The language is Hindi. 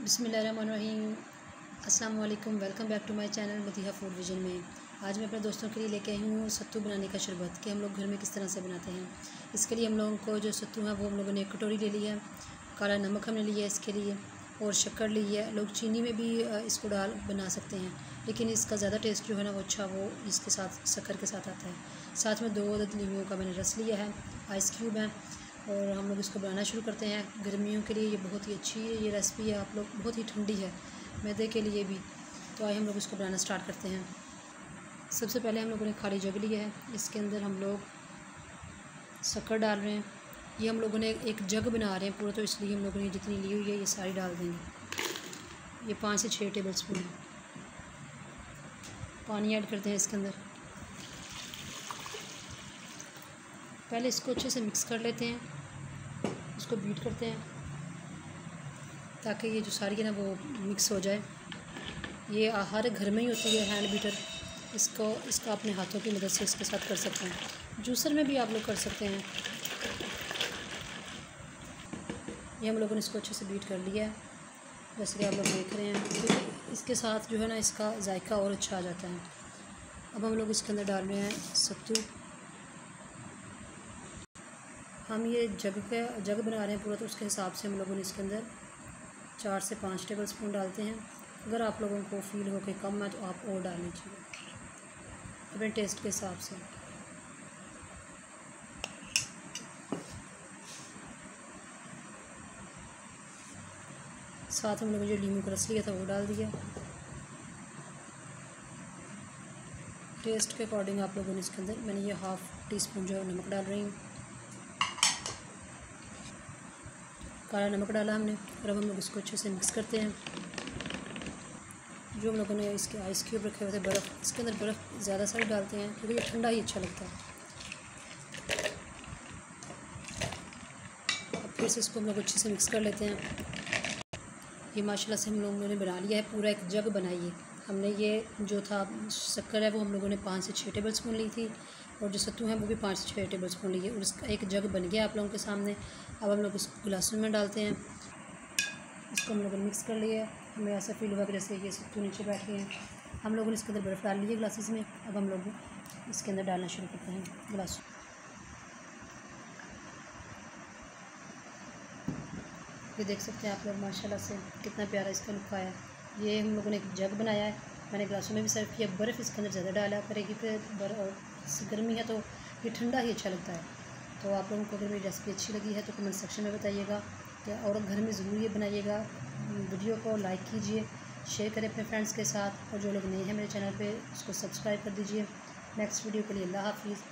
बिस्मिल्लाहिर्रहमानिर्रहीम। अस्सलाम वालेकुम। Welcome back to my channel Madiha Food Vision में। आज मैं अपने दोस्तों के लिए लेके आई हूँ सत्तू बनाने का शरबत कि हम लोग घर में किस तरह से बनाते हैं। इसके लिए हम लोगों को जो सत्तू है वो हम लोगों ने एक कटोरी ले लिया है, काला नमक हमने लिया है इसके लिए, और शक्कर ली है। लोग चीनी में भी इसको डाल बना सकते हैं, लेकिन इसका ज़्यादा टेस्ट जो है ना वो अच्छा वो इसके साथ शक्कर के साथ आता है। साथ में 2 अदद लीमों का मैंने रस लिया है, आइस क्यूब है, और हम लोग इसको बनाना शुरू करते हैं। गर्मियों के लिए ये बहुत ही अच्छी है ये रेसिपी है, आप लोग बहुत ही ठंडी है मैदे के लिए भी। तो आइए हम लोग इसको बनाना स्टार्ट करते हैं। सबसे पहले हम लोगों ने खाली जग लिया है, इसके अंदर हम लोग शक्कर डाल रहे हैं। ये हम लोगों ने एक जग बना रहे हैं पूरा, तो इसलिए हम लोगों ने जितनी ली हुई है ये सारी डाल देंगे। ये 5 से 6 टेबल स्पून पानी ऐड करते हैं इसके अंदर। पहले इसको अच्छे से मिक्स कर लेते हैं, इसको बीट करते हैं ताकि ये जो सारी है ना वो मिक्स हो जाए। ये हर घर में ही होती है हैंड बीटर, इसका अपने हाथों की मदद से इसके साथ कर सकते हैं। जूसर में भी आप लोग कर सकते हैं। ये हम लोगों ने इसको अच्छे से बीट कर लिया है, जैसे कि आप लोग देख रहे हैं। तो इसके साथ जो है ना इसका जायका और अच्छा आ जाता है। अब हम लोग इसके अंदर डाल रहे हैं सत्तू। हम ये जग बना रहे हैं पूरा, तो उसके हिसाब से हम लोगों ने इसके अंदर 4 से 5 टेबल स्पून डालते हैं। अगर आप लोगों को फील हो कि कम है तो आप और डाल लीजिए अपने टेस्ट के हिसाब से। साथ हम लोगों ने जो लीमू का रस लिया था वो डाल दिया। टेस्ट के अकॉर्डिंग आप लोगों ने इसके अंदर मैंने ये हाफ़ टी स्पून जो है नमक डाल रही हूँ, काला नमक डाला हमने। और अब हम लोग इसको अच्छे से मिक्स करते हैं। जो हम लोगों ने इसके आइस क्यूब रखे हुए थे, बर्फ़, इसके अंदर बर्फ़ ज़्यादा सारी डालते हैं क्योंकि ये ठंडा ही अच्छा लगता है। अब फिर से इसको हम लोग अच्छे से मिक्स कर लेते हैं। ये माशाल्लाह से हम लोगों ने बना लिया है, पूरा एक जग बनाइए। हमने ये जो था शक्कर है वो हम लोगों ने 5 से 6 टेबल स्पून ली थी, और जो सत्तू है वो भी 5 से 6 टेबल स्पून लिए, और इसका एक जग बन गया आप लोगों के सामने। अब हम लोग इसको गिलासों में डालते हैं। इसको हम लोगों ने मिक्स कर लिया है। हमें ऐसा फील हुआ कि जैसे ये सत्तू नीचे बैठ गए हैं। हम लोगों ने इसके अंदर बर्फ़ डाल ली है ग्लासेस में। अब हम लोग इसके अंदर डालना शुरू करते हैं गिलास। ये देख सकते हैं आप लोग माशाल्लाह से कितना प्यारा इसका लुक आया है। ये हम लोगों ने एक जग बनाया है, मैंने ग्लासों में भी सर्व किया। बर्फ़ इसके अंदर ज़्यादा डाला करेगी, फिर गर्मी है तो ये ठंडा ही अच्छा लगता है। तो आप लोगों को अगर मेरी रेसिपी अच्छी लगी है तो कमेंट सेक्शन में बताइएगा, और घर में ज़रूर ये बनाइएगा। वीडियो को लाइक कीजिए, शेयर करें अपने फ्रेंड्स के साथ, और जो लोग नए हैं मेरे चैनल पे उसको सब्सक्राइब कर दीजिए। नेक्स्ट वीडियो के लिए अल्लाह हाफ़िज़।